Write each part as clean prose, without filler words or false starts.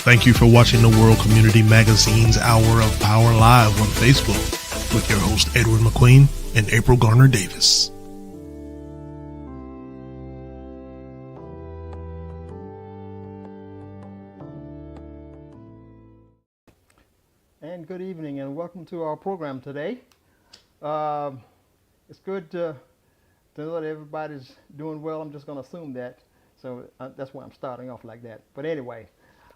Thank you for watching the World Community Magazine's Hour of Power Live on Facebook with your host Edward McQueen and April Garner Davis. And good evening and welcome to our program today. It's good to know that everybody's doing well. I'm just going to assume that. So that's why I'm starting off like that. But anyway,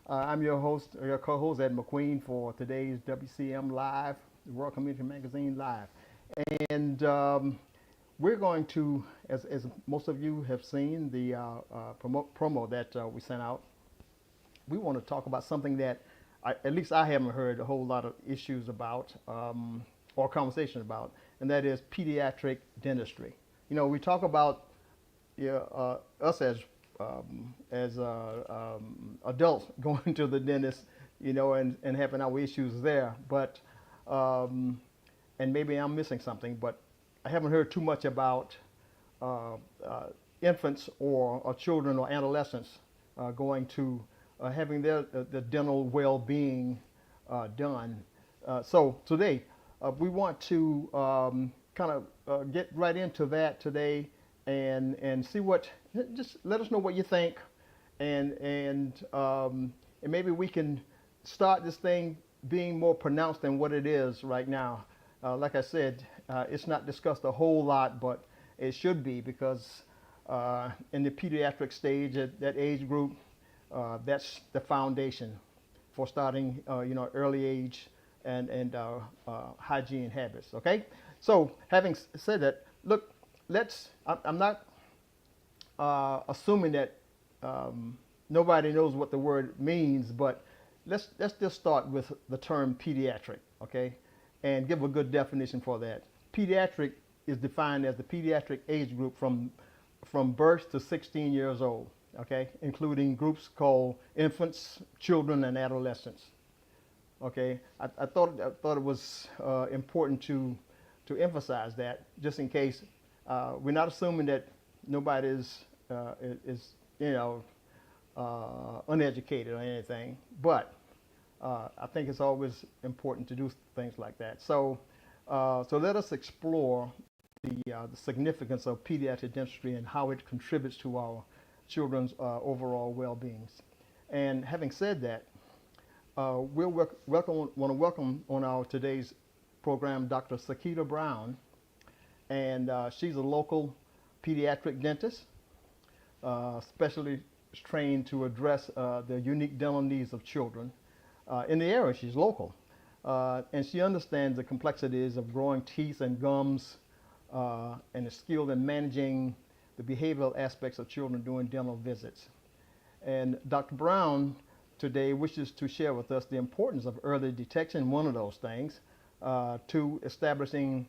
I'm your host, your co-host, Ed McQueen, for today's WCM Live, the World Community Magazine Live. And we're going to, as most of you have seen, the promo that we sent out, we want to talk about something that at least I haven't heard a whole lot of issues about or conversation about, and that is pediatric dentistry. You know, we talk about us as adults going to the dentist, you know, and having our issues there. But, and maybe I'm missing something, but I haven't heard too much about infants or children or adolescents going to having their the dental well-being done. So today, we want to kind of get right into that today and see what, just let us know what you think, and maybe we can start this thing being more pronounced than what it is right now. Like I said, it's not discussed a whole lot, but it should be, because in the pediatric stage, at that age group, that's the foundation for starting, early age and hygiene habits. Okay. So having said that, look, I'm not assuming that nobody knows what the word means, but let's just start with the term pediatric, okay, and give a good definition for that. Pediatric is defined as the pediatric age group from birth to 16 years old, okay, including groups called infants, children, and adolescents. Okay, I thought it was important to emphasize that, just in case. We're not assuming that nobody is uneducated or anything, but I think it's always important to do things like that. So let us explore the significance of pediatric dentistry and how it contributes to our children's overall well-being. And having said that, we'll want to welcome on our today's program Dr. Sakita Brown, and she's a local pediatric dentist, specially trained to address the unique dental needs of children in the area. She's local, and she understands the complexities of growing teeth and gums, and is skilled in managing the behavioral aspects of children during dental visits. And Dr. Brown today wishes to share with us the importance of early detection, one of those things, to establishing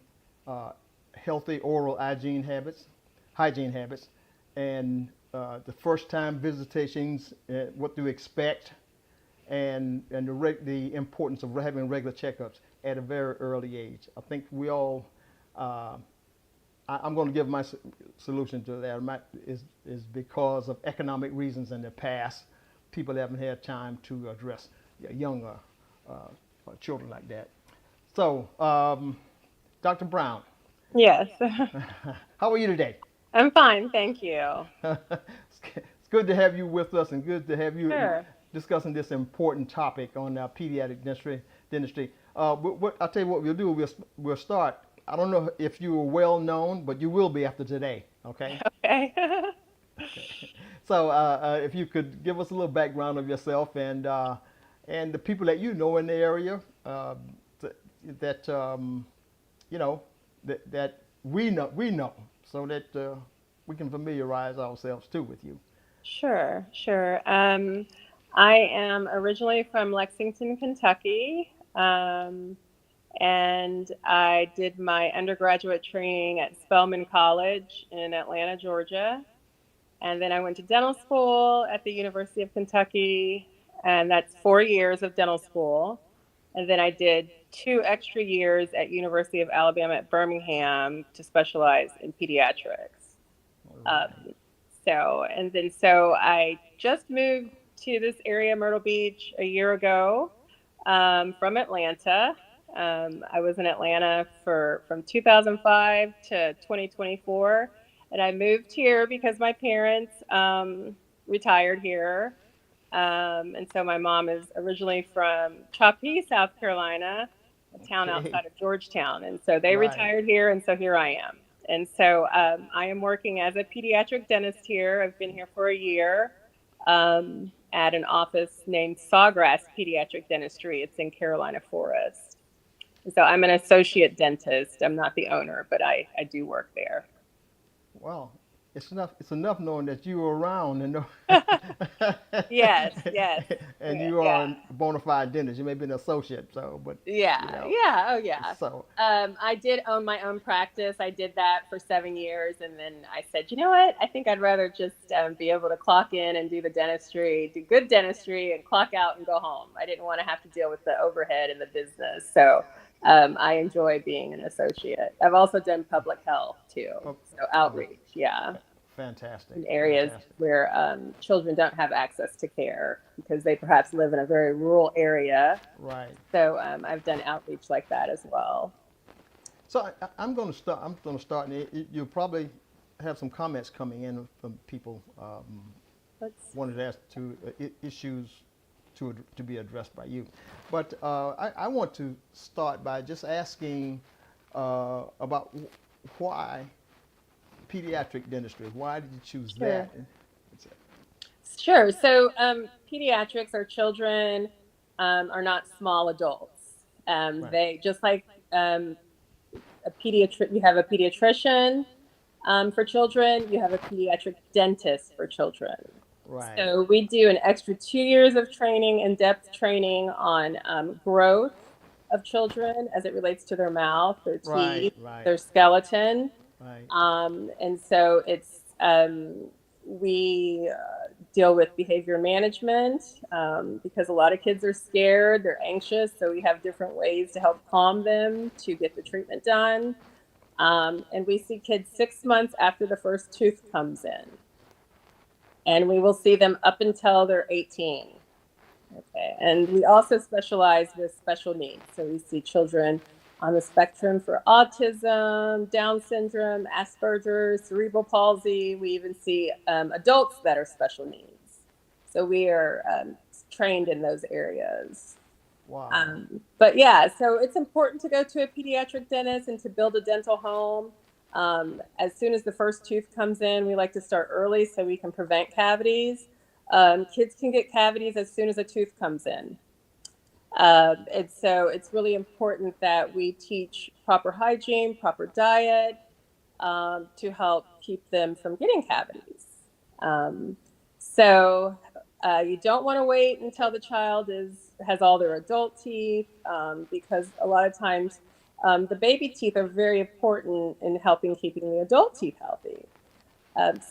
healthy oral hygiene habits, and the first-time visitations, what to expect, and the importance of having regular checkups at a very early age. I think we all, I'm going to give my solution to that. Is because of economic reasons in the past, people haven't had time to address younger children like that. So, Dr. Brown. Yes. How are you today? I'm fine, thank you. It's good to have you with us, and good to have you Sure. discussing this important topic on pediatric dentistry. I'll tell you what we'll do. We'll start. I don't know if you are well known, but you will be after today. Okay. Okay. So if you could give us a little background of yourself and the people that you know in the area, that we know, so that we can familiarize ourselves too with you. Sure. I am originally from Lexington, Kentucky, and I did my undergraduate training at Spelman College in Atlanta, Georgia. And then I went to dental school at the University of Kentucky, and that's 4 years of dental school. And then I did 2 extra years at University of Alabama at Birmingham to specialize in pediatrics. So I just moved to this area, Myrtle Beach, a year ago from Atlanta. I was in Atlanta from 2005 to 2024, and I moved here because my parents retired here. And so my mom is originally from Chapee, South Carolina, a town Okay. outside of Georgetown. And so they Right. retired here, and so here I am. And so I am working as a pediatric dentist here. I've been here for a year at an office named Sawgrass Pediatric Dentistry. It's in Carolina Forest. And so I'm an associate dentist. I'm not the owner, but I do work there. Well, it's enough. It's enough knowing that you were around and know, Yes, yes. and you are Yeah. a bona fide dentist. You may be an associate, so but Yeah, you know, yeah, oh yeah. so I did own my own practice. I did that for 7 years, and then I said, you know what? I think I'd rather just be able to clock in and do the dentistry, do good dentistry, and clock out and go home. I didn't want to have to deal with the overhead in the business, so I enjoy being an associate. I've also done public health too, oh, so oh, outreach, yeah, fantastic, in areas fantastic. where children don't have access to care because they perhaps live in a very rural area. Right. So I've done outreach like that as well. So I'm going to start. And you'll probably have some comments coming in from people Let's, wanted to ask issues to be addressed by you. But I want to start by just asking about why pediatric dentistry. Why did you choose sure. that? Sure. So pediatrics are children, are not small adults. Right. They just like you have a pediatrician for children, you have a pediatric dentist for children. Right. So we do an extra 2 years of training, in-depth training on growth of children as it relates to their mouth, their Right. teeth, Right. their skeleton. Right. And so we deal with behavior management because a lot of kids are scared, they're anxious. So we have different ways to help calm them to get the treatment done. And we see kids 6 months after the first tooth comes in. And we will see them up until they're 18. Okay. And we also specialize with special needs. So we see children on the spectrum for autism, Down syndrome, Asperger's, cerebral palsy. We even see adults that are special needs. So we are trained in those areas. Wow. But yeah, so it's important to go to a pediatric dentist and to build a dental home. As soon as the first tooth comes in, we like to start early so we can prevent cavities. Kids can get cavities as soon as a tooth comes in. And so it's really important that we teach proper hygiene, proper diet to help keep them from getting cavities. So you don't want to wait until the child has all their adult teeth because a lot of times the baby teeth are very important in helping keeping the adult teeth healthy.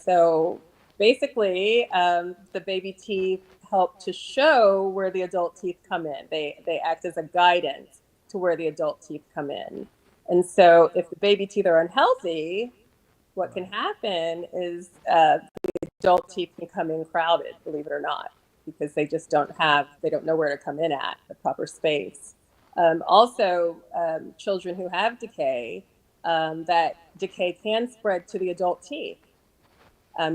So basically, the baby teeth help to show where the adult teeth come in. They act as a guidance to where the adult teeth come in. And so if the baby teeth are unhealthy, what can happen is the adult teeth can come in crowded, believe it or not, because they just don't know where to come in at the proper space. Also, children who have decay, that decay can spread to the adult teeth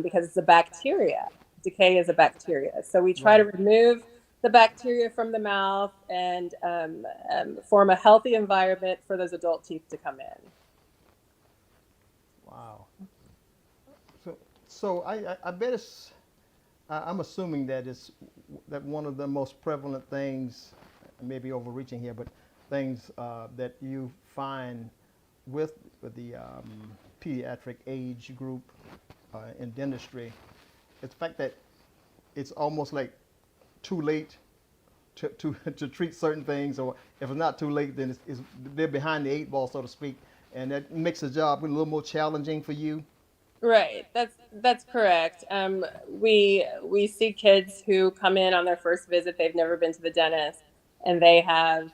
because it's a bacteria. Decay is a bacteria. So we try to remove the bacteria from the mouth and form a healthy environment for those adult teeth to come in. Wow. So I bet I'm assuming that that one of the most prevalent things, maybe overreaching here, but things that you find with the pediatric age group in dentistry, it's the fact that it's almost like too late to treat certain things, or if it's not too late, then they're behind the eight ball, so to speak, and that makes the job a little more challenging for you. Right. That's correct. We see kids who come in on their first visit. They've never been to the dentist, and they have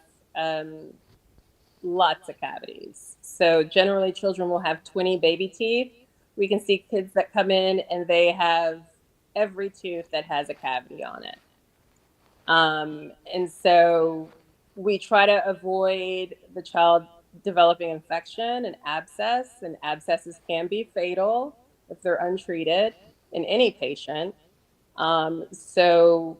lots of cavities. So generally, children will have 20 baby teeth. We can see kids that come in and they have every tooth that has a cavity on it. And so we try to avoid the child developing infection and abscesses can be fatal if they're untreated in any patient. So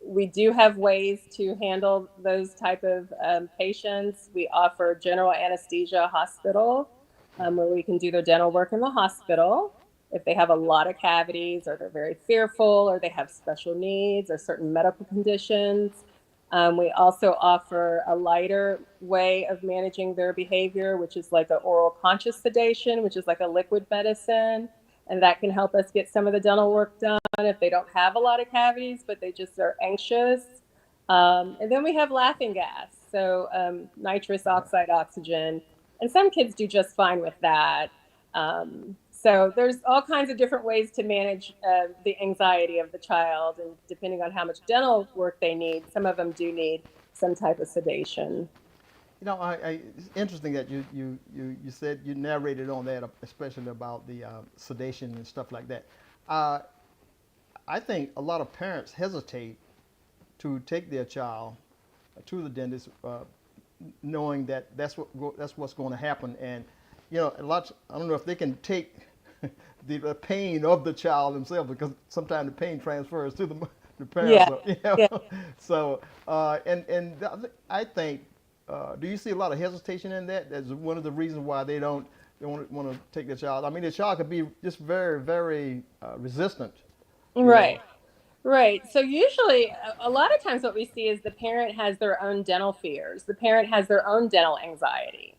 we do have ways to handle those type of patients. We offer general anesthesia hospital, where we can do their dental work in the hospital if they have a lot of cavities or they're very fearful or they have special needs or certain medical conditions. We also offer a lighter way of managing their behavior, which is like an oral conscious sedation, which is like a liquid medicine. And that can help us get some of the dental work done if they don't have a lot of cavities, but they just are anxious. And then we have laughing gas, so nitrous oxide oxygen. And some kids do just fine with that. So there's all kinds of different ways to manage the anxiety of the child. And depending on how much dental work they need, some of them do need some type of sedation. You know, it's interesting that you said you narrated on that, especially about the sedation and stuff like that. I think a lot of parents hesitate to take their child to the dentist, knowing that that's what's going to happen. And you know, I don't know if they can take the pain of the child themselves, because sometimes the pain transfers to the parents. Yeah. You know? Yeah. So I think. Do you see a lot of hesitation in that? That's one of the reasons why they don't want to take their child. I mean, the child could be just very, very resistant. Right. Right. So usually, a lot of times what we see is the parent has their own dental fears. The parent has their own dental anxiety.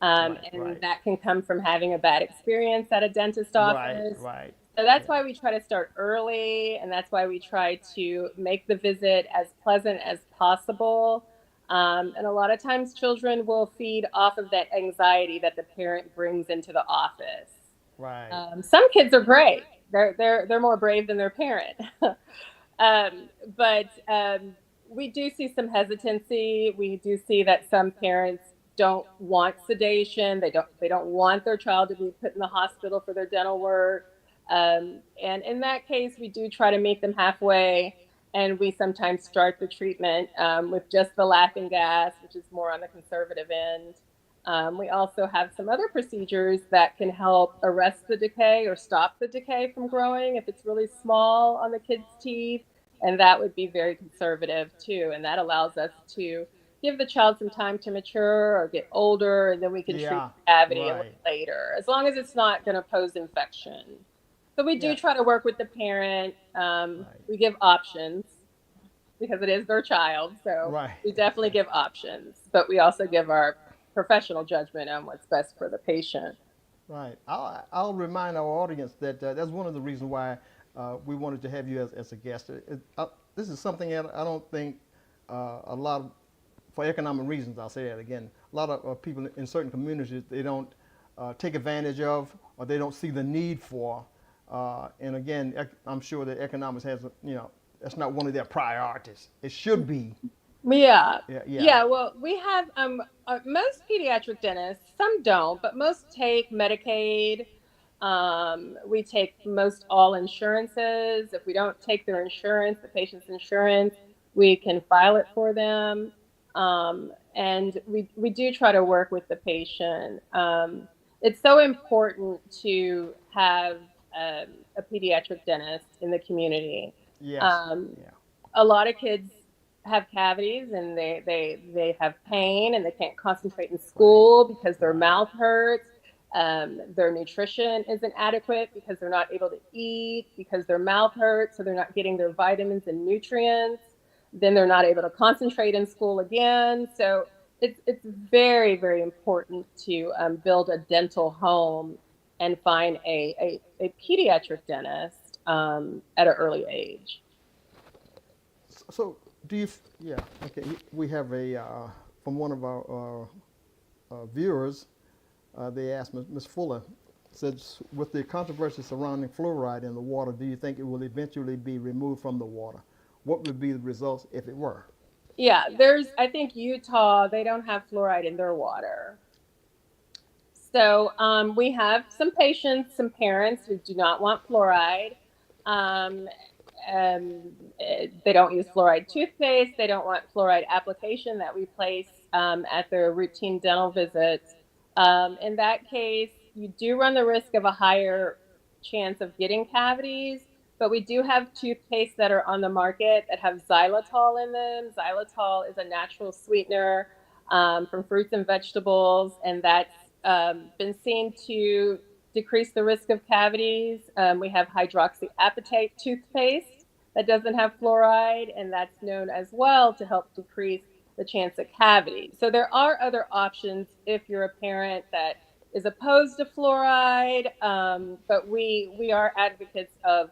And that can come from having a bad experience at a dentist office. Right. So that's why we try to start early, and that's why we try to make the visit as pleasant as possible. And a lot of times children will feed off of that anxiety that the parent brings into the office. Right. Some kids are brave. They're more brave than their parent. But we do see some hesitancy. We do see that some parents don't want sedation. They don't want their child to be put in the hospital for their dental work. And in that case, we do try to meet them halfway. And we sometimes start the treatment with just the laughing gas, which is more on the conservative end. We also have some other procedures that can help arrest the decay or stop the decay from growing if it's really small on the kid's teeth. And that would be very conservative too. And that allows us to give the child some time to mature or get older, and then we can treat the cavity a little later, as long as it's not going to pose infection. So we do try to work with the parent. We give options because it is their child. So we definitely give options, but we also give our professional judgment on what's best for the patient. Right. I'll remind our audience that that's one of the reasons why we wanted to have you as a guest. This is something that I don't think a lot of, for economic reasons, I'll say that again, a lot of people in certain communities, they don't take advantage of, or they don't see the need for. And again, I'm sure that economics has, that's not one of their priorities. It should be. Yeah. Well, we have most pediatric dentists, some don't, but most take Medicaid. We take most all insurances. If we don't take their insurance, the patient's insurance, we can file it for them. And we do try to work with the patient. It's so important to have a pediatric dentist in the community. Yes. A lot of kids have cavities and they have pain and they can't concentrate in school because their mouth hurts. Their nutrition isn't adequate because they're not able to eat because their mouth hurts, so they're not getting their vitamins and nutrients. Then they're not able to concentrate in school again. So it's very, very important to build a dental home and find a pediatric dentist at an early age. So do you? Yeah. Okay. We have from one of our viewers. They asked Ms. Fuller, said, with the controversy surrounding fluoride in the water, do you think it will eventually be removed from the water? What would be the results if it were? Yeah, I think Utah, they don't have fluoride in their water. So we have some patients, some parents who do not want fluoride. they don't use fluoride toothpaste. They don't want fluoride application that we place at their routine dental visits. In that case, you do run the risk of a higher chance of getting cavities, but we do have toothpaste that are on the market that have xylitol in them. Xylitol is a natural sweetener from fruits and vegetables, and that's been seen to decrease the risk of cavities. We have hydroxyapatite toothpaste that doesn't have fluoride, and that's known as well to help decrease the chance of cavities. So there are other options if you're a parent that is opposed to fluoride, but we are advocates of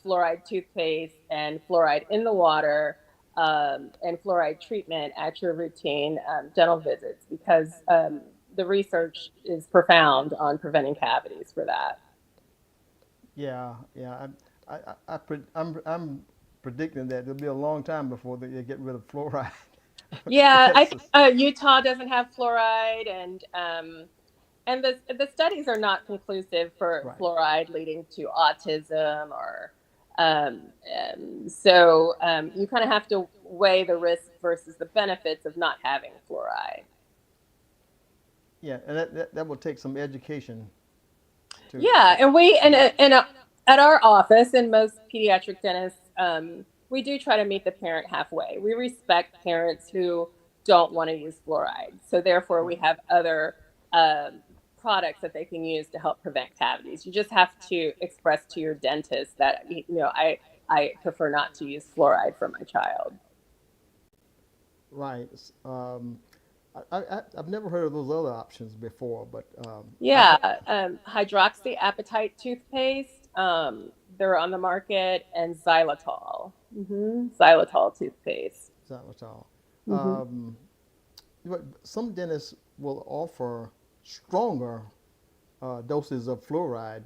fluoride toothpaste and fluoride in the water and fluoride treatment at your routine dental visits because the research is profound on preventing cavities for that. Yeah, yeah. I'm predicting that it'll be a long time before they get rid of fluoride. Yeah, I That's think just, Utah doesn't have fluoride, and the studies are not conclusive for right. fluoride leading to autism or so you kind of have to weigh the risk versus the benefits of not having fluoride. Yeah, and that will take some education Yeah, to and we do that. and at our office and most pediatric dentists, we do try to meet the parent halfway. We respect parents who don't want to use fluoride, so therefore we Right. have other um, products that they can use to help prevent cavities. You just have to express to your dentist that I prefer not to use fluoride for my child. Right. I've never heard of those other options before, but I've Yeah, hydroxyapatite toothpaste. They're on the market, and xylitol. Xylitol toothpaste. xylitol. hmm Um, but some dentists will offer stronger doses of fluoride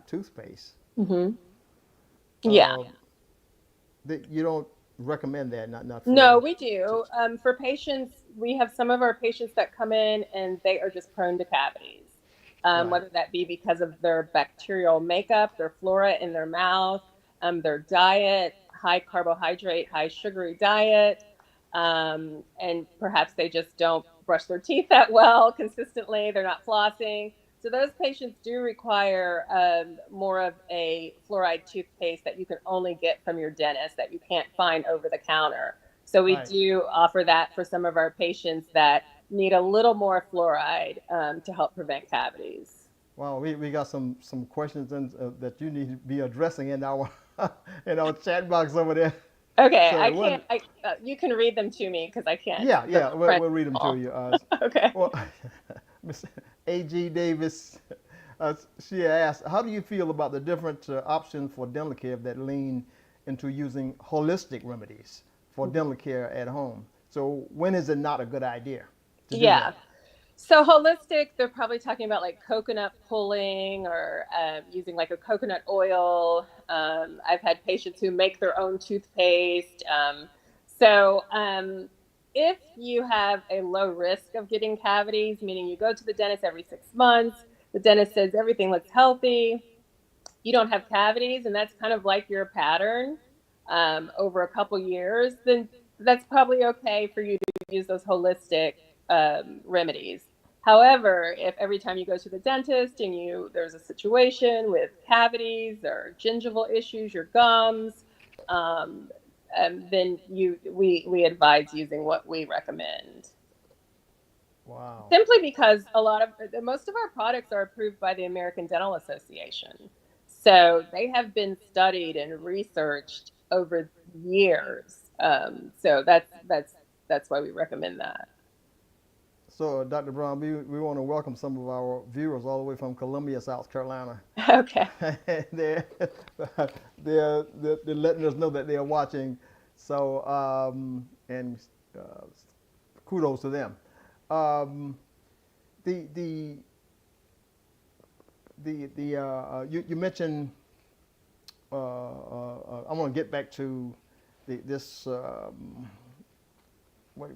toothpaste. hmm Yeah. Uh, that you don't recommend that, not No, for we do. just For patients, we have some of our patients that come in and they are just prone to cavities, right, whether that be because of their bacterial makeup, their flora in their mouth, their diet, high carbohydrate, high sugary diet, and perhaps they just don't brush their teeth that well consistently. They're not flossing. So those patients do require more of a fluoride toothpaste that you can only get from your dentist that you can't find over the counter. So we right. do offer that for some of our patients that need a little more fluoride to help prevent cavities. Well, we got some questions that you need to be addressing in our in our chat box over there. Okay, So I one, can't. You can read them to me because I can't. yeah, They're yeah, we'll print read them to all. you. Okay. Well, Miss A.G. Davis, she asked, how do you feel about the different options for dental care that lean into using holistic remedies for dental care at home? So when is it not a good idea to do Yeah. that? So holistic, they're probably talking about like coconut pulling or using like a coconut oil. I've had patients who make their own toothpaste. So if you have a low risk of getting cavities, meaning you go to the dentist every 6 months, the dentist says everything looks healthy, you don't have cavities, and that's kind of like your pattern over a couple years, then that's probably okay for you to use those holistic remedies. However, if every time you go to the dentist and there's a situation with cavities or gingival issues, your gums, um, then we advise using what we recommend. Wow. Simply because most of our products are approved by the American Dental Association. So they have been studied and researched over years. So that's why we recommend that. So, Dr. Brown, we want to welcome some of our viewers all the way from Columbia, South Carolina. Okay. they're, they're letting us know that they're watching. So, and uh, kudos to them. Um, the the you mentioned. I want to get back to this.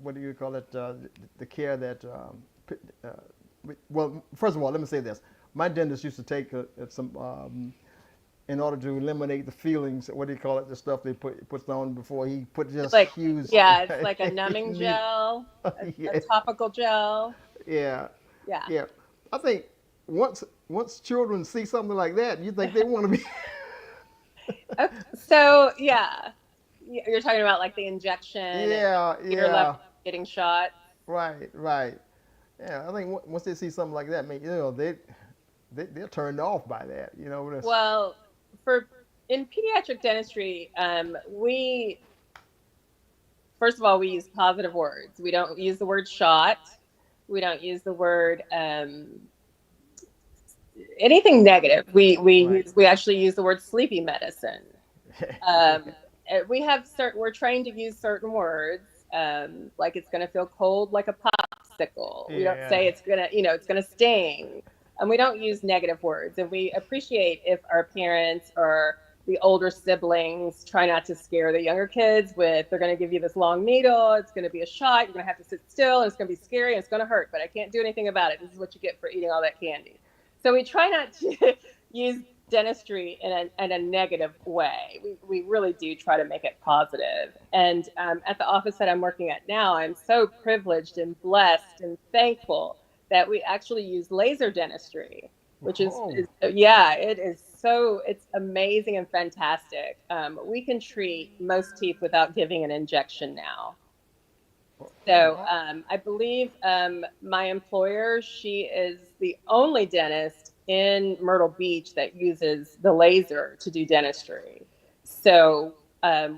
What do you call it? The care that. Well, first of all, let me say this. My dentist used to take some in order to eliminate the feelings. What do you call it? The stuff they puts on before he put It's just like, hues. yeah, it's like a numbing Neat. gel, a Yeah, topical gel. yeah, Yeah. yeah. I think once children see something like that, you think they want to be. Okay, so yeah, you're talking about like the injection and Yeah, fear level yeah. getting shot. Right, right. Yeah, I think once they see something like that, man, they're turned off by that. Well, for in pediatric dentistry, we first of all we use positive words. We don't use the word shot. We don't use the word anything negative. Right. We actually use the word sleepy medicine. Yeah. We have certain. We're trained to use certain words, like it's going to feel cold like a popsicle. We don't Yeah. say it's gonna, it's gonna sting, and we don't use negative words. And we appreciate if our parents or the older siblings try not to scare the younger kids with they're going to give you this long needle, it's going to be a shot, you're going to have to sit still, and it's going to be scary, and it's going to hurt, but I can't do anything about it. This is what you get for eating all that candy. So we try not to use dentistry in a negative way. We really do try to make it positive. And at the office that I'm working at now, I'm so privileged and blessed and thankful that we actually use laser dentistry, which Oh. yeah, it is so, it's amazing and fantastic. We can treat most teeth without giving an injection now. So Wow. I believe my employer, she is the only dentist in Myrtle Beach that uses the laser to do dentistry. So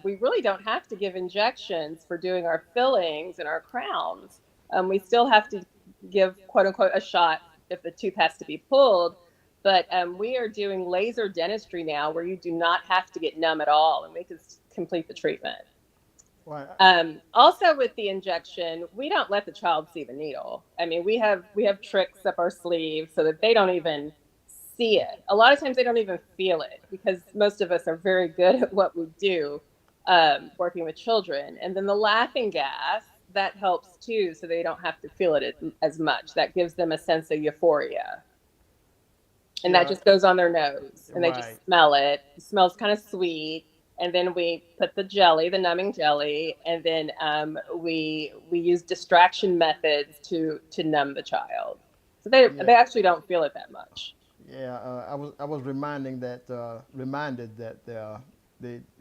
we really don't have to give injections for doing our fillings and our crowns. We still have to give quote unquote a shot if the tooth has to be pulled. But we are doing laser dentistry now where you do not have to get numb at all and we can complete the treatment. Wow. Also with the injection, we don't let the child see the needle. I mean, we have tricks up our sleeves so that they don't even see it. A lot of times they don't even feel it because most of us are very good at what we do, working with children. And then the laughing gas, that helps too, so they don't have to feel it as much. That gives them a sense of euphoria. And that Yeah. just goes on their nose and they Right. just smell it. It smells kind of sweet. And then we put the jelly, the numbing jelly, and then we use distraction methods to numb the child. So Yeah. they actually don't feel it that much. Yeah. I was reminded that the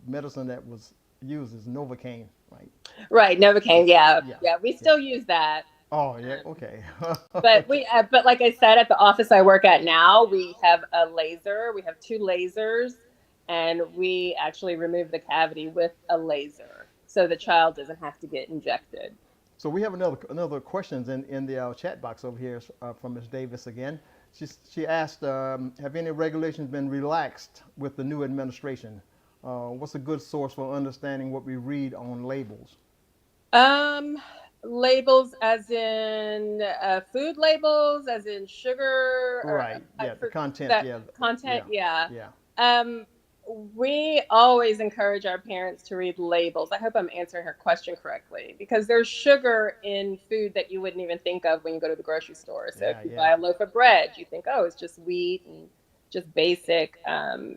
medicine that was used is Novocaine, right? Right, Novocaine, yeah, Yeah. yeah. We Yeah. still use that. Oh yeah. Um, Okay. but like I said, at the office I work at now, we have a laser. We have two lasers, and we actually remove the cavity with a laser, so the child doesn't have to get injected. So we have another questions in the chat box over here from Ms. Davis again. She asked, have any regulations been relaxed with the new administration? What's a good source for understanding what we read on labels? Um, Labels as in food labels, as in sugar or Right. Yeah. The for content. that Yeah. content. Yeah. Yeah. Yeah. Um, we always encourage our parents to read labels. I hope I'm answering her question correctly because there's sugar in food that you wouldn't even think of when you go to the grocery store. So if Yeah. you Yeah. buy a loaf of bread, you think, oh, it's just wheat and just basic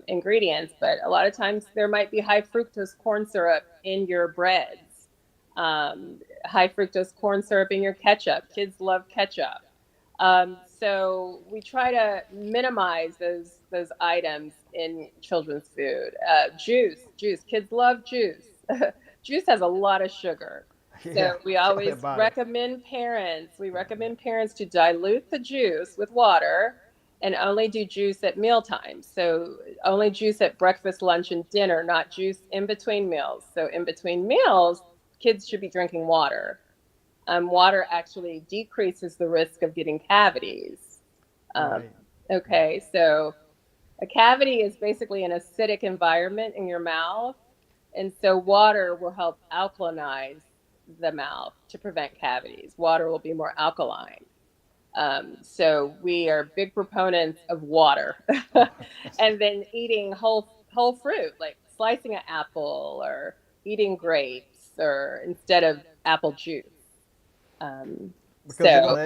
ingredients. But a lot of times there might be high fructose corn syrup in your breads, high fructose corn syrup in your ketchup. Kids love ketchup. So we try to minimize those items in children's food. Juice. Kids love juice. Juice has a lot of sugar. Yeah. So we Tell me always about it. recommend parents. We Yeah. Yeah. recommend parents to dilute the juice with water and only do juice at meal times. So only juice at breakfast, lunch, and dinner, not juice in between meals. So in between meals, kids should be drinking water. Water actually decreases the risk of getting cavities. Um, Right. Right. okay, so a cavity is basically an acidic environment in your mouth, and so water will help alkalinize the mouth to prevent cavities. Water will be more alkaline. So we are big proponents of water, and then eating whole fruit, like slicing an apple or eating grapes, or instead of apple juice. Um, Because so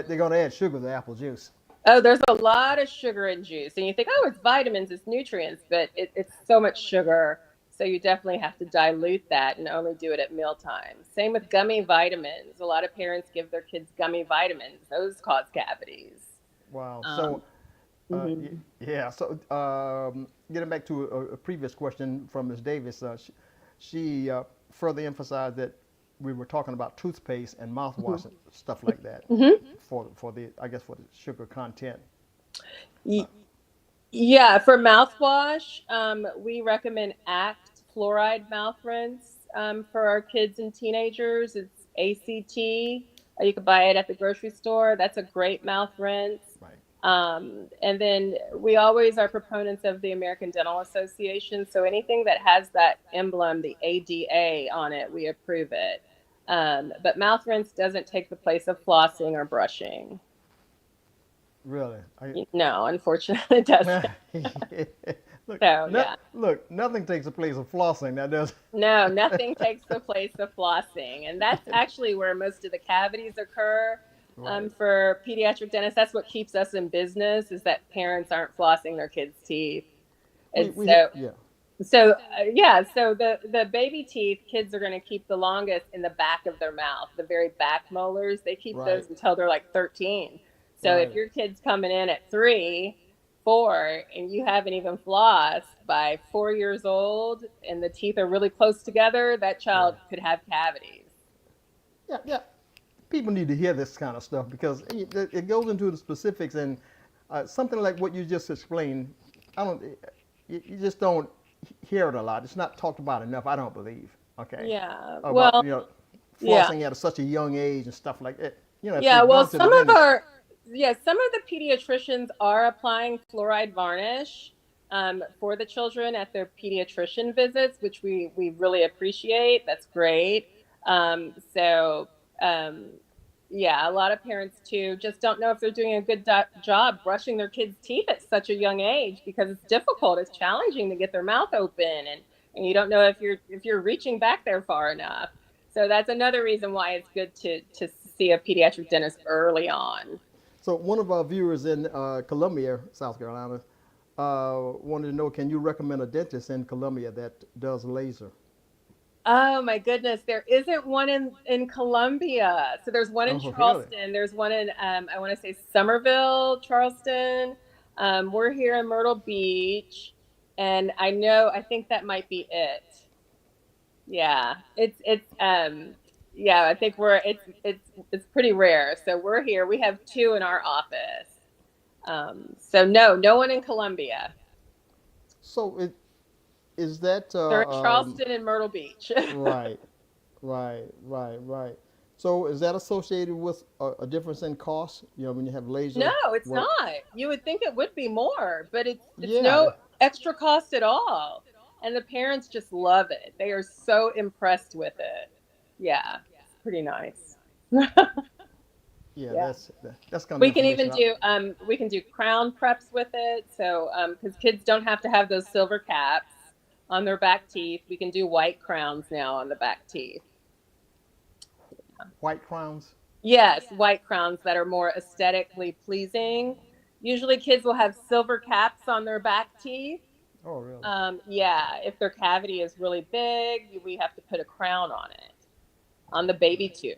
they're gonna add sugar to apple juice. Oh, there's a lot of sugar in juice, and you think, oh, it's vitamins, it's nutrients, but it's so much sugar. So you definitely have to dilute that and only do it at mealtime. Same with gummy vitamins. A lot of parents give their kids gummy vitamins. Those cause cavities. Wow. So, Um, mhm. yeah. So, getting back to a previous question from Ms. Davis, she further emphasized that we were talking about toothpaste and mouthwash and stuff like that Mhm. for the, I guess, for the sugar content. Uh, Y- Yeah, for mouthwash, we recommend Act fluoride mouth rinse for our kids and teenagers. It's ACT. You can buy it at the grocery store. That's a great mouth rinse. right. And then we always are proponents of the American Dental Association. So anything that has that emblem, the ADA, on it, we approve it. But mouth rinse doesn't take the place of flossing or brushing. Really. No, unfortunately, it doesn't. Look, So, yeah. look, nothing takes the place of flossing. That does. No, nothing takes the place of flossing. And that's actually where most of the cavities occur Right. for pediatric dentists. That's what keeps us in business is that parents aren't flossing their kids' teeth. And Yeah. yeah, so the baby teeth, kids are going to keep the longest in the back of their mouth, the very back molars. They keep Right. those until they're like 13. So if Right. your kid's coming in at 3, 4, and you haven't even flossed by 4 years old, and the teeth are really close together, that Yeah. child could have cavities. Yeah. Yeah. People need to hear this kind of stuff because it goes into the specifics and something like what you just explained. I don't. You just don't hear it a lot. It's not talked about enough. I don't believe. Okay. Yeah. About Well, yeah. flossing at such a young age and stuff like that. If Yeah, they've well, gone to the dentist. some of the pediatricians are applying fluoride varnish for the children at their pediatrician visits, which we really appreciate. That's great. So, um, yeah, a lot of parents too just don't know if they're doing a good job brushing their kids' teeth at such a young age because it's difficult. It's challenging to get their mouth open, and you don't know if you're reaching back there far enough. So that's another reason why it's good to see a pediatric dentist early on. So one of our viewers in Columbia, South Carolina, wanted to know, can you recommend a dentist in Columbia that does laser? Oh my goodness, there isn't one in Columbia. So there's one in Oh, really? Charleston. There's one in I want to say Somerville, Charleston. We're here in Myrtle Beach, and I think that might be it. Yeah, yeah, I think it's pretty rare. So we're here. We have 2 in our office. So no one in Columbia. So is that They're in Charleston and Myrtle Beach. right, right. So is that associated with a difference in cost? When you have No, laser it's work? not. You would think it would be more, but it's Yeah, no extra cost at all. And the parents just love it. They are so impressed with it. Yeah, it's pretty nice. yeah. Yeah. That's kind of information. We can do crown preps with it. So because kids don't have to have those silver caps on their back teeth, we can do white crowns now on the back teeth. White crowns. Yes, white crowns that are more aesthetically pleasing. Usually kids will have silver caps on their back teeth. Oh, really? Yeah, if their cavity is really big, we have to put a crown on it, on the baby tooth.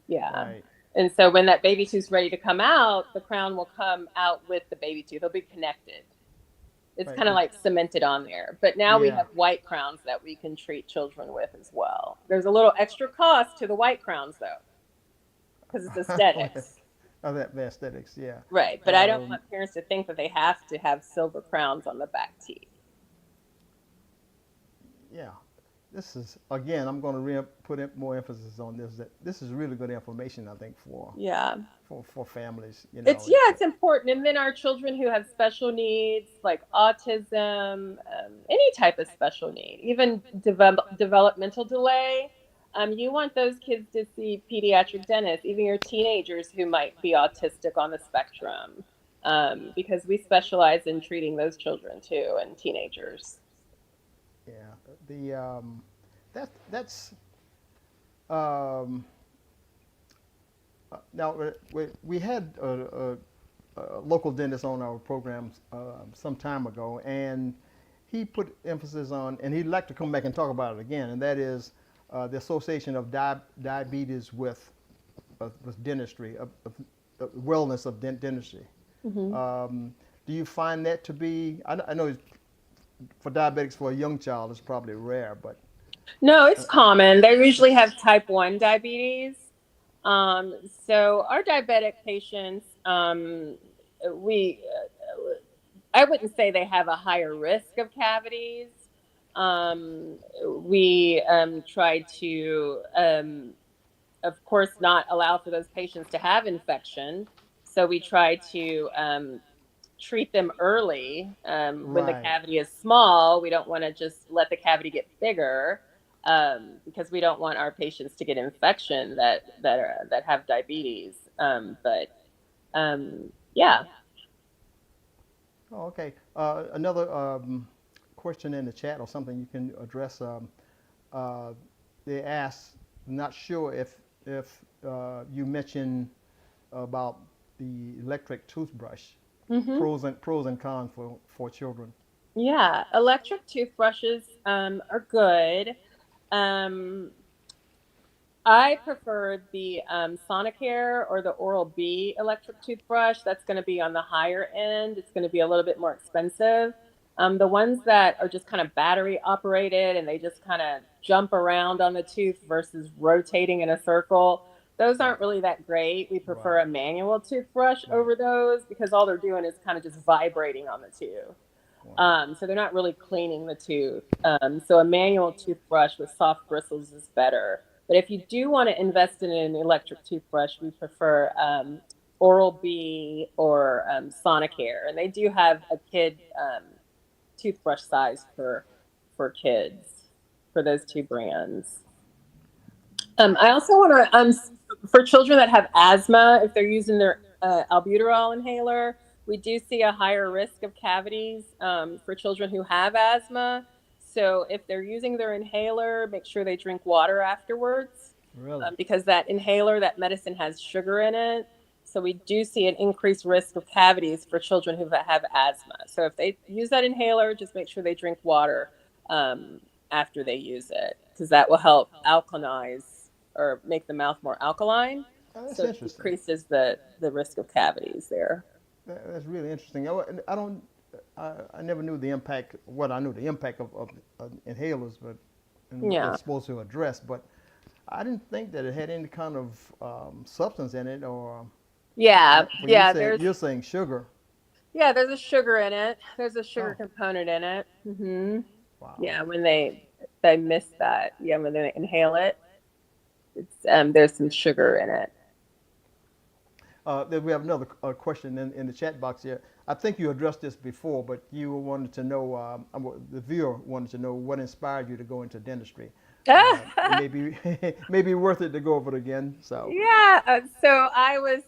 Yeah. Right, And so when that baby tooth's ready to come out, the crown will come out with the baby tooth. They'll be connected. It's right. kind of like cemented on there. But now we Yeah. have white crowns that we can treat children with as well. There's a little extra cost to the white crowns though, because it's aesthetics. Oh, the aesthetics. Yeah. Right. But I don't Um, want parents to think that they have to have silver crowns on the back teeth. yeah. This is again. I'm going to put more emphasis on this. That this is really good information. I think Yeah. for families. It's important. And then our children who have special needs like autism, any type of special need, even developmental delay, you want those kids to see pediatric dentists, even your teenagers who might be autistic on the spectrum, because we specialize in treating those children too and teenagers. Yeah. The that's um, now we had a local dentist on our program some time ago, and he put emphasis on, and he'd like to come back and talk about it again, and that is the association of diabetes with dentistry, wellness of dentistry. Do you find that to be, I know for diabetics for a young child it's probably rare, but. No, it's common. They usually have type 1 diabetes. So our diabetic patients, I wouldn't say they have a higher risk of cavities. We try to, of course, not allow for those patients to have infection. So we try to treat them early when the cavity is small. We don't want to just let the cavity get bigger because we don't want our patients to get infection that have diabetes. Yeah. Oh, okay. Another question in the chat or something you can address. They asked, not sure if you mentioned about the electric toothbrush, pros and cons for children. Yeah, electric toothbrushes are good. I prefer the Sonicare or the Oral-B electric toothbrush. That's going to be on the higher end. It's going to be a little bit more expensive. The ones that are just kind of battery operated and they just kind of jump around on the tooth versus rotating in a circle, those aren't really that great. We prefer a manual toothbrush over those because all they're doing is kind of just vibrating on the tooth. So they're not really cleaning the tooth. So a manual toothbrush with soft bristles is better. But if you do want to invest in an electric toothbrush, we prefer Oral-B or Sonicare. And they do have a kid toothbrush size for kids for those two brands. I also want to, for children that have asthma, if they're using their albuterol inhaler, we do see a higher risk of cavities for children who have asthma. So if they're using their inhaler, make sure they drink water afterwards. Really? Because that inhaler, that medicine has sugar in it. So we do see an increased risk of cavities for children who have asthma. So if they use that inhaler, just make sure they drink water after they use it, because that will help alkalinize or make the mouth more alkaline. That's so it decreases the risk of cavities there. That's really interesting. I never knew the impact. What I knew the impact of inhalers, but what they're supposed to address. But I didn't think that it had any kind of substance in it, or you're saying sugar. Yeah, there's a sugar in it. There's a sugar component in it. Wow. Yeah, when they miss that. Yeah, when they inhale it, it's there's some sugar in it. Then we have another question in the chat box here. I think you addressed this before, but you wanted to know, the viewer wanted to know what inspired you to go into dentistry. Maybe worth it to go over it again. So yeah, so I was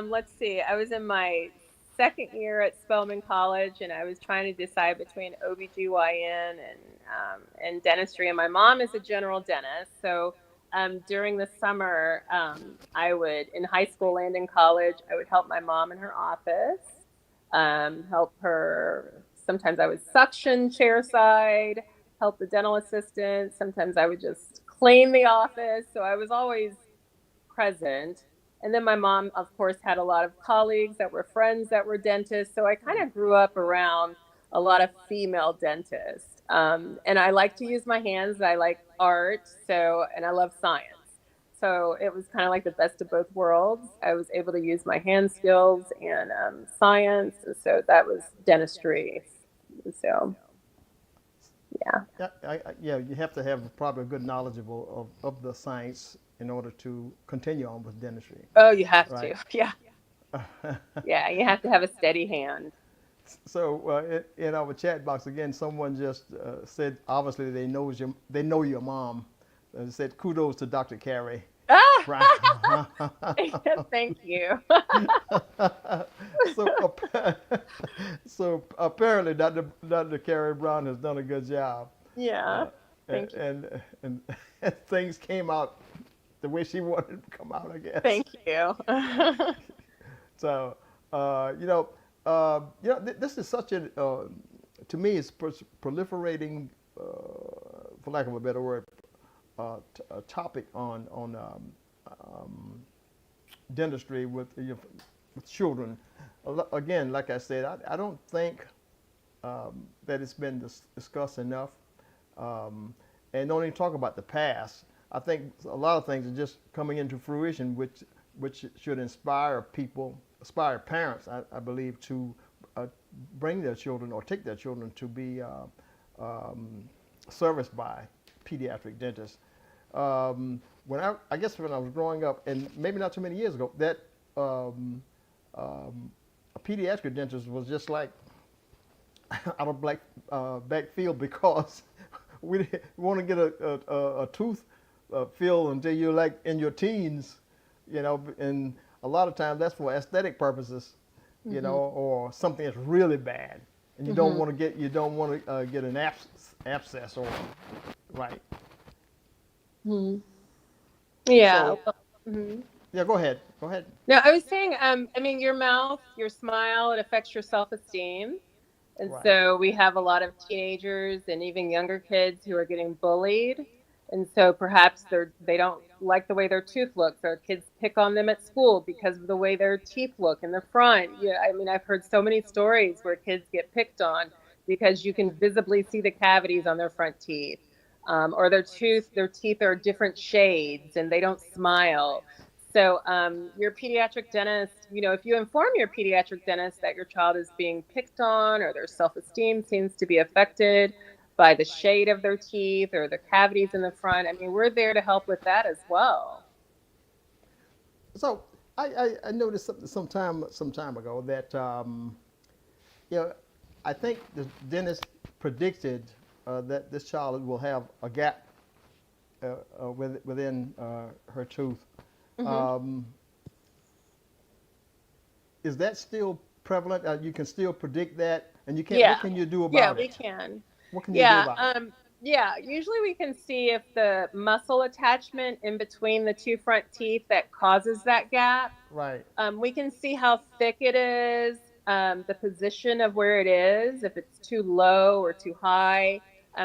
let's see, I was in my second year at Spelman College, and I was trying to decide between OBGYN and dentistry. And my mom is a general dentist, so during the summer, I would, in high school and in college, I would help my mom in her office, help her. Sometimes I would suction chairside, help the dental assistant. Sometimes I would just clean the office. So I was always present. And then my mom, of course, had a lot of colleagues that were friends that were dentists. So I kind of grew up around a lot of female dentists. And I like to use my hands. I like art, and I love science. So it was kind of like the best of both worlds. I was able to use my hand skills and science. And so that was dentistry. So, yeah. You have to have probably a good knowledge of the science in order to continue on with dentistry. Oh, you have to. Yeah. Yeah, you have to have a steady hand. So in our chat box again, someone just said obviously they know your mom. Said kudos to Dr. Carrie. Thank you. So apparently Dr. Carrie Brown has done a good job. Yeah. Thank you. And things came out the way she wanted to come out, I guess. Thank you. So This is such a, to me, it's proliferating, for lack of a better word, a topic on dentistry with children. Again, like I said, I don't think that it's been discussed enough. And don't even talk about the past. I think a lot of things are just coming into fruition, which should inspire parents, I believe, to bring their children or take their children to be serviced by pediatric dentists. I guess when I was growing up, and maybe not too many years ago, that a pediatric dentist was just like out of backfield, because we didn't want to get a tooth filled until you're like in your teens, and a lot of times that's for aesthetic purposes, or something that's really bad, and you don't want to get get an abscess or right. Yeah. So, yeah, go ahead. No, I was saying, your mouth, your smile, it affects your self-esteem. And Right. so we have a lot of teenagers and even younger kids who are getting bullied. And so perhaps they don't like the way their tooth looks, or kids pick on them at school because of the way their teeth look in the front. Yeah, I've heard so many stories where kids get picked on because you can visibly see the cavities on their front teeth. Or their teeth are different shades and they don't smile. So your pediatric dentist, if you inform your pediatric dentist that your child is being picked on or their self-esteem seems to be affected by the shade of their teeth or the cavities in the front, we're there to help with that as well. So I noticed something some time ago that I think the dentist predicted that this child will have a gap within her tooth. Is that still prevalent? You can still predict that, and you can. Yeah. What can you do about Yeah, it? we can. What can you do about it? Yeah, usually we can see if the muscle attachment in between the two front teeth that causes that gap. Right. We can see how thick it is, the position of where it is, if it's too low or too high.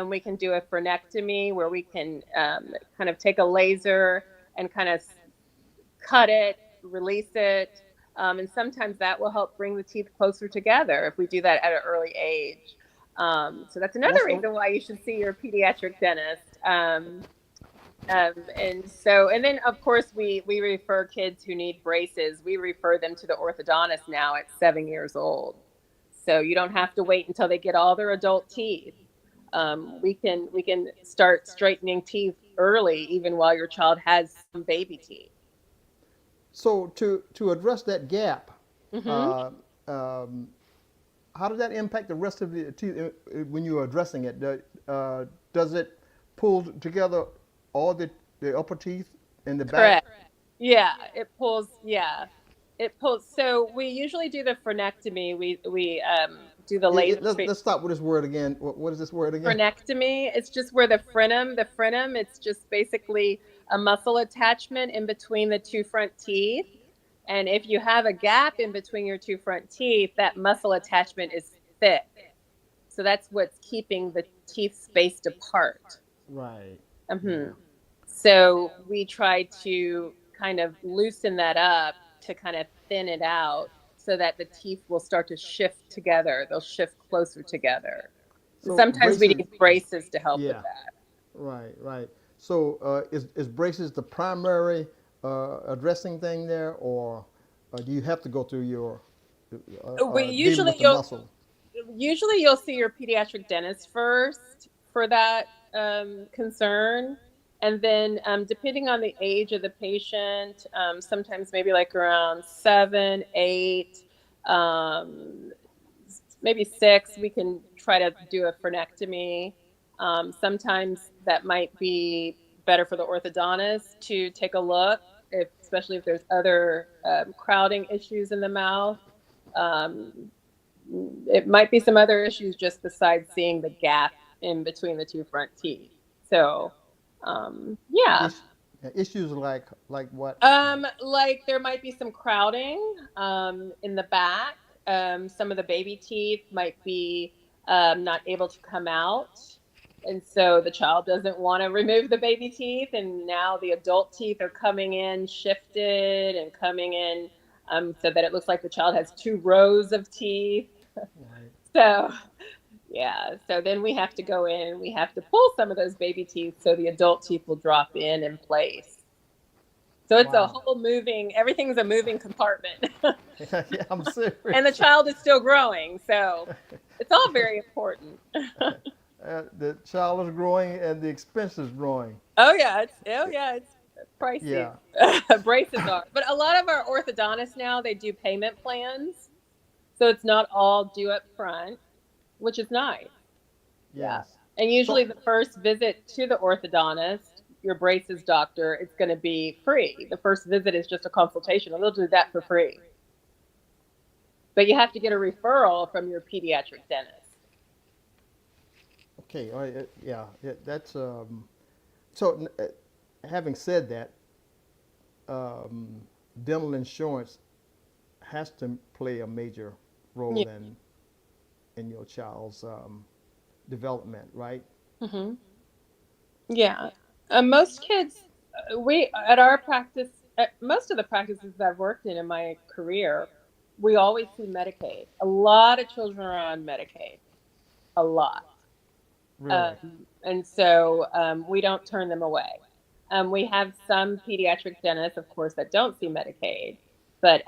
We can do a frenectomy where we can kind of take a laser and kind of cut it, release it. And sometimes that will help bring the teeth closer together if we do that at an early age. So that's another reason why you should see your pediatric dentist. And then of course we refer kids who need braces. We refer them to the orthodontist now at 7 years old. So you don't have to wait until they get all their adult teeth. We can start straightening teeth early, even while your child has some baby teeth. So to address that gap, how does that impact the rest of the teeth when you're addressing it? Does it pull together all the upper teeth in the back? Correct. Yeah, it pulls. Yeah, it pulls. So we usually do the frenectomy. We do the laser. Let's stop with this word again. What is this word again? Frenectomy. It's just where the frenum. It's just basically a muscle attachment in between the two front teeth. And if you have a gap in between your two front teeth, that muscle attachment is thick. So that's what's keeping the teeth spaced apart. Right. So we try to kind of loosen that up to kind of thin it out so that the teeth will start to shift together. They'll shift closer together. So sometimes we need braces to help with that. Right. So is braces the primary addressing thing there, or do you have to go through your usually you'll see your pediatric dentist first for that concern, and then depending on the age of the patient, sometimes maybe like around 7, 8, maybe 6, we can try to do a frenectomy. Sometimes that might be better for the orthodontist to take a look, especially if there's other crowding issues in the mouth. It might be some other issues just besides seeing the gap in between the two front teeth. So, yeah. Issues like what? Like there might be some crowding in the back. Some of the baby teeth might be not able to come out. And so the child doesn't want to remove the baby teeth. And now the adult teeth are coming in shifted and coming in so that it looks like the child has two rows of teeth. Right. So, yeah. So then we have to go in and we have to pull some of those baby teeth so the adult teeth will drop in place. So it's a Wow. whole everything's a moving compartment. Yeah, I'm serious. And the child is still growing. So it's all very important. The child is growing and the expense is growing. It's pricey. Yeah. Braces are. But a lot of our orthodontists now, they do payment plans. So it's not all due up front, which is nice. Yeah. Yes. And usually So the first visit to the orthodontist, your braces doctor, it's going to be free. The first visit is just a consultation, and they'll do that for free. But you have to get a referral from your pediatric dentist. okay. All right. That's so. Having said that, um, dental insurance has to play a major role Yeah. in your child's development, right? Hmm. Yeah. Most kids, we at our practice, at most of the practices that I've worked in my career, we always see Medicaid. A lot of children are on Medicaid, a lot. Really. And so we don't turn them away. We have some pediatric dentists, of course, that don't see Medicaid, but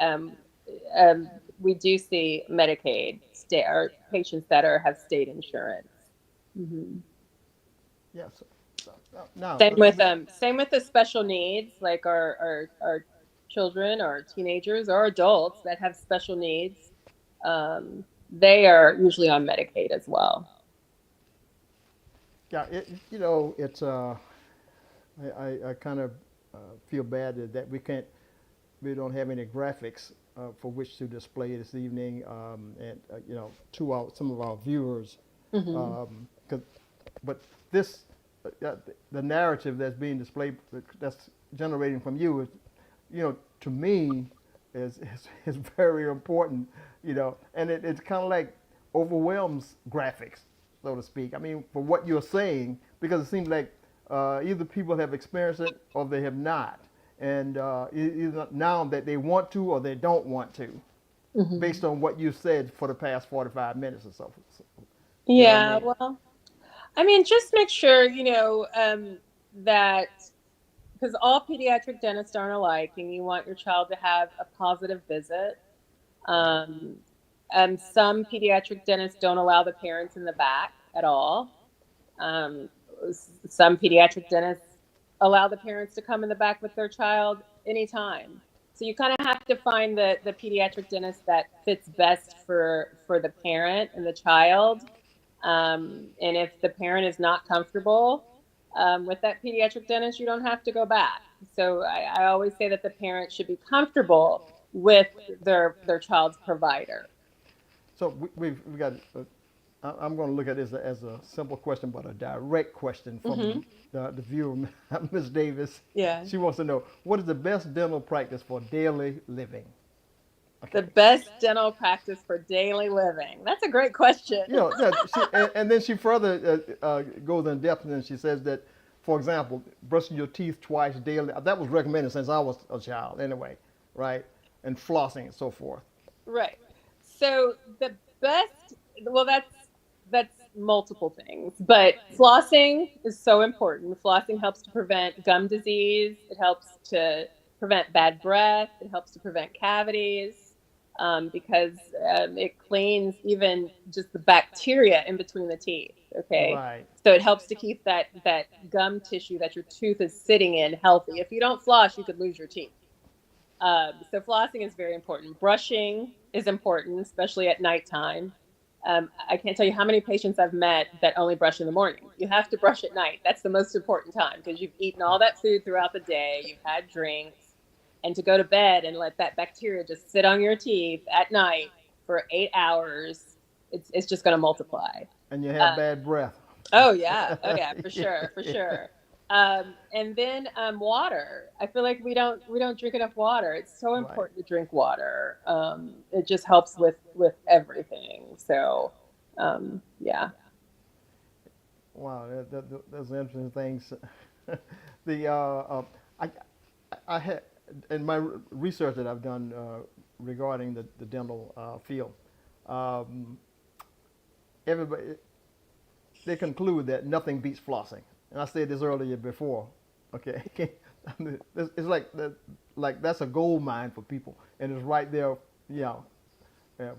we do see Medicaid or patients that have state insurance. Hmm. Yes. Now, Same with the special needs, like our children or teenagers or adults that have special needs. They are usually on Medicaid as well. yeah, it's I kind of feel bad that we don't have any graphics for which to display this evening, and to some of our viewers. Hmm. 'Cause but this, the narrative that's being displayed, that's generating from you, is, to me, is very important. And it's kind of like overwhelms graphics, so to speak. I mean, for what you're saying, because it seems like either people have experienced it or they have not, and either now that they want to or they don't want to, Hmm. based on what you said for the past 45 minutes or so. You know what I Yeah, mean? well, I mean, just make sure, that because all pediatric dentists aren't alike, and you want your child to have a positive visit. Right. Um, some pediatric dentists don't allow the parents in the back at all. Um, some pediatric dentists allow the parents to come in the back with their child anytime. So you kind of have to find the pediatric dentist that fits best for the parent and the child. And if the parent is not comfortable with that pediatric dentist, you don't have to go back. So I always say that the parent should be comfortable with their child's provider. So we've got. I'm going to look at this as a simple question, but a direct question Hmm. from the viewer, Ms. Davis. Yeah. She wants to know, what is the best dental practice for daily living? The Okay. best dental practice for daily living. That's a great question. And then she further goes in depth, and she says that, for example, brushing your teeth twice daily. That was recommended since I was a child, anyway, right? And flossing and so forth. Right. So the best, well, that's multiple things, but flossing is so important. Flossing helps to prevent gum disease. It helps to prevent bad breath. It helps to prevent cavities because it cleans even just the bacteria in between the teeth. Okay, Right. so it helps to keep that gum tissue that your tooth is sitting in healthy. If you don't floss, you could lose your teeth. So flossing is very important. Brushing is important, especially at nighttime. I can't tell you how many patients I've met that only brush in the morning. You have to brush at night. That's the most important time because you've eaten all that food throughout the day, you've had drinks, and to go to bed and let that bacteria just sit on your teeth at night for 8 hours, it's just going to multiply. And you have Uh, bad breath. oh yeah, for sure, for sure. And then water. I feel like we don't drink enough water. It's so Right. important to drink water. It just helps with everything. So yeah. Wow, that's interesting things. the I I had in my research that I've done regarding the dental field, um, everybody they conclude that nothing beats flossing. And I said this earlier before. Okay, it's like that's a gold mine for people, and it's right there, you know,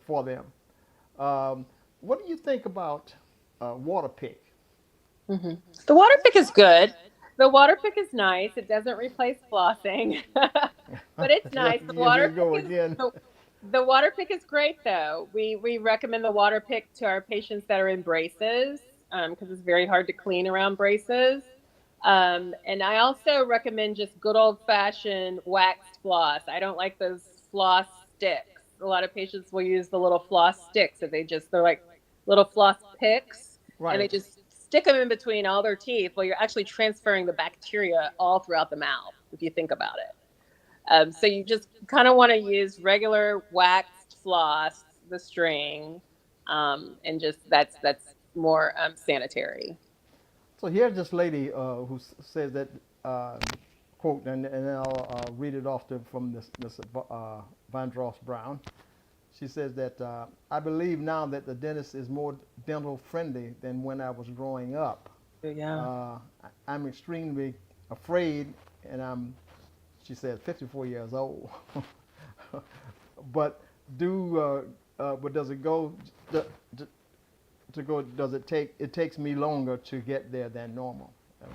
for them. Um, what do you think about water pick? hmm The water pick is good. The water pick is nice. It doesn't replace flossing, but it's nice. The Here we water pick go is again. the water pick is great though. We recommend the water pick to our patients that are in braces because it's very hard to clean around braces. And I also recommend just good old fashioned waxed floss. I don't like those floss sticks. A lot of patients will use the little floss sticks that they're like little floss picks and they Right. just stick them in between all their teeth. Well, you're actually transferring the bacteria all throughout the mouth if you think about it. So you just kind of want to use regular waxed floss, the string, and just that's more sanitary. So here's this lady who says that quote, and I'll read it off from this Van Dross Brown. She says that I believe now that the dentist is more dental friendly than when I was growing up. Yeah. I'm extremely afraid, and she says, 54 years old. but but does it go? d- d- to go, does it take? It takes me longer to get there than normal. I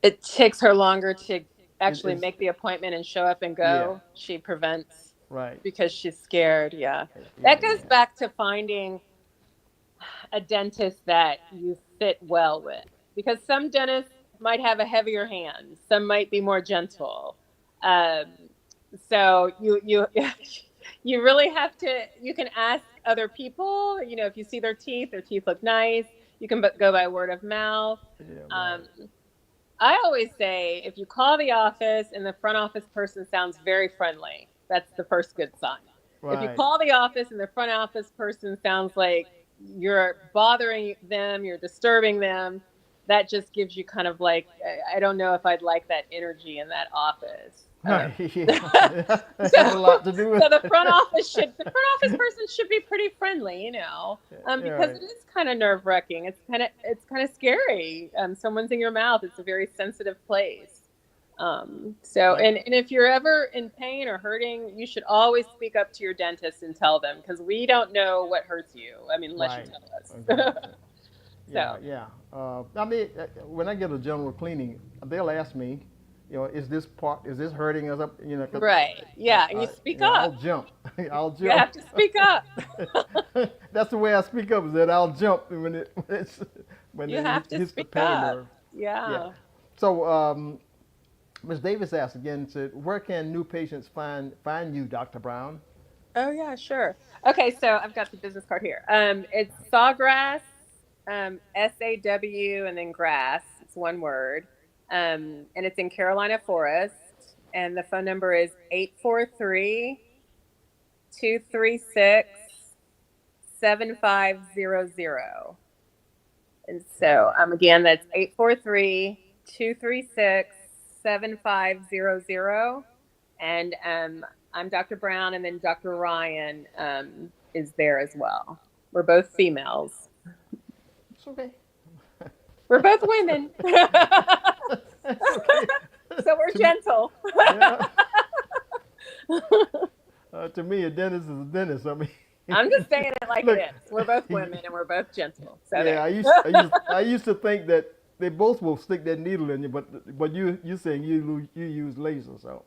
It takes her longer to actually it's make the appointment and show up and yeah, go. She prevents right, because she's scared. Yeah. yeah, That goes yeah, back to finding a dentist that you fit well with because some dentists might have a heavier hand, some might be more gentle. Um, so you really have to. You can ask other people. You know, if you see their teeth look nice. You can go by word of mouth. yeah, right, Um, I always say if you call the office and the front office person sounds very friendly, that's the first good sign. If you right. call the office and the front office person sounds like you're bothering them, you're disturbing them, that just gives you kind of like, I don't know if I'd like that energy in that office. Right, yeah. That has a So, lot to do with. so the front office person should be pretty friendly, Yeah, because right, it is kind of nerve wracking. It's kind of scary. Someone's in your mouth. It's a very sensitive place. So right, and if you're ever in pain or hurting, you should always speak up to your dentist and tell them because we don't know what hurts you. I mean, unless you right. tell us. Exactly. Yeah, So yeah. I mean, when I get a general cleaning, they'll ask me, is this hurting us up? You know, 'cause right, yeah, and you speak I'll up. jump. I'll You jump. have to speak up. That's the way I speak up. Is that I'll jump when You it have to hits the speak pain up. nerve. Yeah. Yeah. So, Ms. Davis asked again, said, where can new patients find you, Dr. Brown? Oh yeah, sure. Okay, so I've got the business card here. It's Sawgrass, SAW, and then grass. It's one word. And it's in Carolina Forest. And the phone number is 843-236-7500. And so again, that's 843-236-7500. And I'm Dr. Brown, and then Dr. Ryan is there as well. We're both females. It's okay. We're both women. That's okay. So we're to me, gentle. yeah. To me, a dentist is a dentist. I mean, I'm just saying it like it look, is. We're both women and we're both gentle. So yeah, there. I used to think that they both will stick that needle in you, but you saying you use laser, so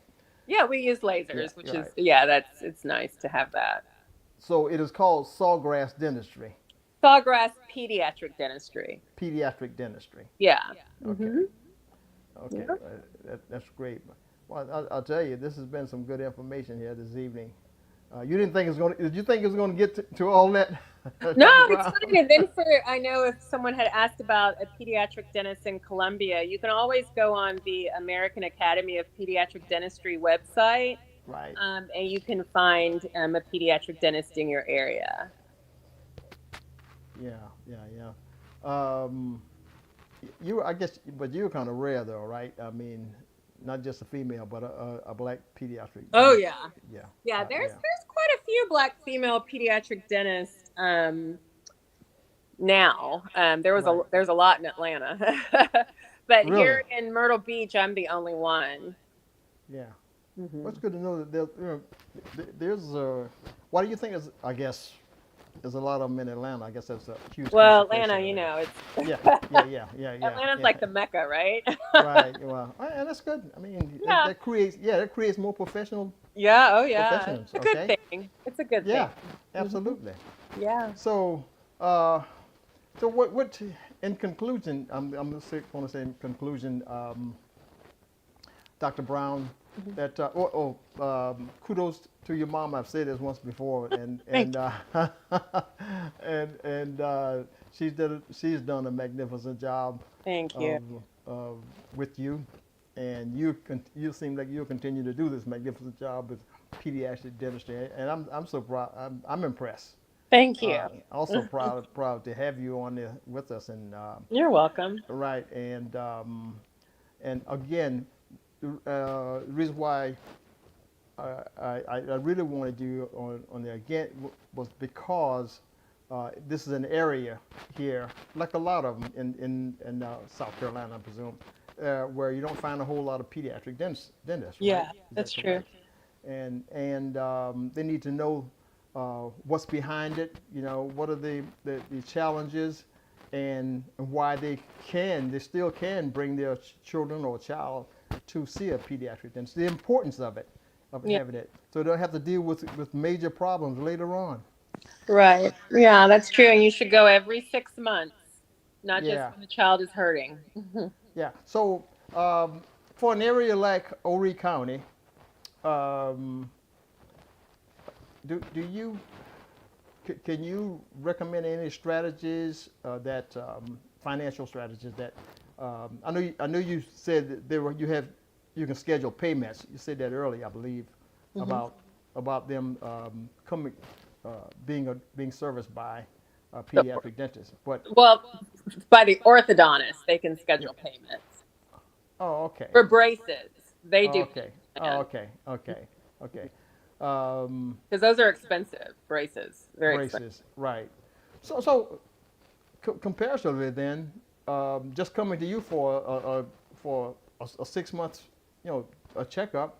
Yeah, we use yeah, lasers, which you're is right. it's nice to have that. So it is called Sawgrass Dentistry, Sawgrass Pediatric Dentistry. pediatric dentistry. Yeah. Okay, hmm okay, Yeah. that's great. Well, I'll tell you, this has been some good information here this evening. You didn't think it was going? Did you think it was going to get to all that? No, Dr. it's Brown. fine. And then I know if someone had asked about a pediatric dentist in Columbia, you can always go on the American Academy of Pediatric Dentistry website, Right. and you can find a pediatric dentist in your area. Yeah, yeah, yeah. I guess, but you're kind of rare though, right? I mean, not just a female, but a black pediatric Oh dentist. yeah, Yeah, yeah. yeah. There's quite a few black female pediatric dentists now. Right. There's a lot in Atlanta, but Really? here in Myrtle Beach, I'm the only one. Yeah. Well, Hmm. it's good to know that there's why do you think there's, I guess, there's a lot of them in Atlanta? I guess that's a huge Well, concentration Atlanta, of you it. know, Yeah, it's Atlanta's yeah. like the Mecca, right? Right. Well, and that's good. I mean, Yeah. that creates more professional Yeah. Oh, yeah. professionals. It's a good Okay. thing. It's a good thing. Yeah, absolutely. Yeah. So, uh, so what? In conclusion, I'm going to say in conclusion, Dr. Brown, that kudos to your mom. I've said this once before, and Thank and she's done a magnificent job Thank you. of, of with you, and you seem like you'll continue to do this magnificent job with pediatric dentistry, and I'm so proud. I'm impressed. Thank you. Also proud to have you on there with us, and You're welcome. right, and again, the reason why I really wanted you on there again was because this is an area here, like a lot of them in South Carolina, I presume, where you don't find a whole lot of pediatric dentists. Yeah, Right? Is that's that true. correct? And they need to know what's behind it. You know, what are the challenges, and why they still can bring their children or child to see a pediatric dentist. The importance of it, Yeah. having it, so they don't have to deal with major problems later on. Right. Yeah, that's true. And you should go every 6 months, not just Yeah, when the child is hurting. yeah. So for an area like Horry County, um, do you can you recommend any strategies that financial strategies that I know you said that you can schedule payments. You said that earlier, I believe, Mhm. about them coming being serviced by a So, pediatric dentist. But well, by the orthodontist, they can yeah. schedule payments. Oh, okay. For braces, they Oh, do okay. payment Oh, plans okay. Okay. Okay. Um, because those are expensive. Braces, very expensive. braces, right? So comparatively, then, just coming to you for a 6 months, a checkup,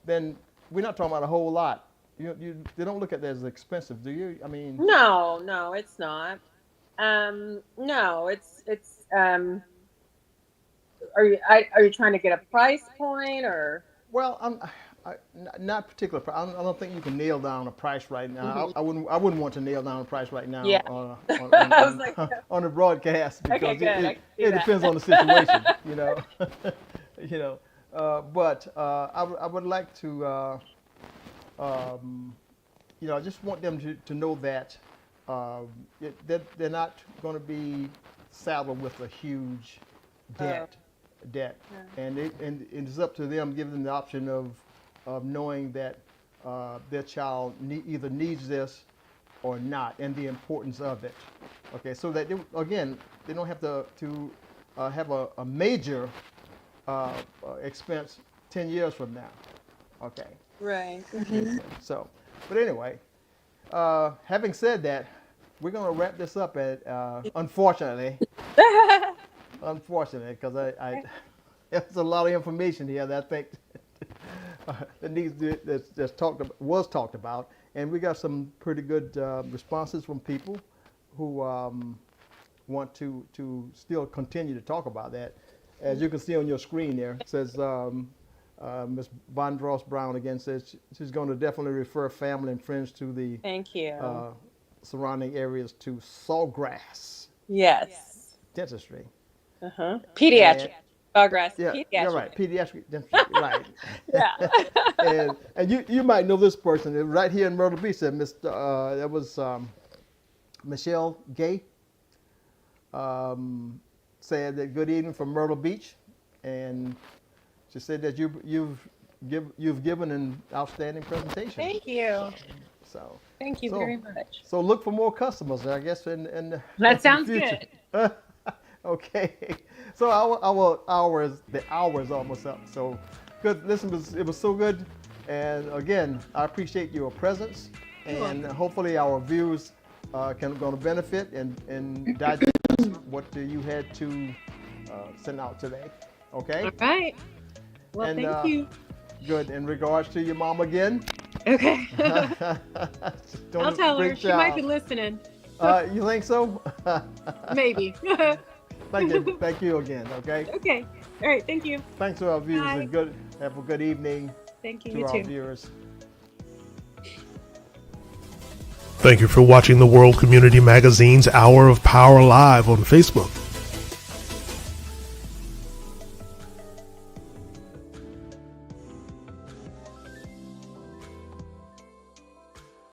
then we're not talking about a whole lot. They don't look at that as expensive, do you? I mean, No, no, it's not. No, it's. Are you trying to get a price point or? well, not particular. I don't think you can nail down a price right now. Mhm. I wouldn't want to nail down a price right now Yeah. I was like, on the broadcast, okay, because good. I can see it that. depends on the situation, you know. But I would like to, um, I just want them to know that that they're not going to be saddled with a huge Oh, debt, yeah. and it's up to them, give them the option of knowing that their child either needs this or not, and the importance of it. Okay, so that again, they don't have to have a major expense 10 years from now. Okay, Right. okay. So, but anyway, having said that, we're going to wrap this up at unfortunately. Unfortunately, because I there's a lot of information here that I think that was talked about, and we got some pretty good responses from people who want to still continue to talk about that. As you can see on your screen there, it says Ms. Vondros Brown again says she's going to definitely refer family and friends to the Thank you. surrounding areas to Sawgrass Yes. Dentistry. Uh-huh. And Pediatric, Progress. Yeah, Pediatric. you're right. Pediatric Dentistry, right. Yeah. and you might know this person right here in Myrtle Beach. That was Michelle Gay. Said that good evening from Myrtle Beach, and she said that you've given an outstanding presentation. Thank you. So Thank you very much. So look for more customers, I guess, in That sounds the future. good. Okay. So our hour is almost up. So good. Listen, it was so good, and again, I appreciate your presence, and hopefully our viewers going to benefit and digest what you had to send out today. Okay. All right. Well, And, thank you. Good. In regards to your mom again. Okay. Don't I'll tell her. bring She might be child. listening. You think so? Maybe. Thank you again. Okay. Okay. All right. Thank you. Thanks to our viewers, Bye. and have a good evening Thank you. to You our too. viewers. Thank you for watching the World Community Magazine's Hour of Power Live on Facebook.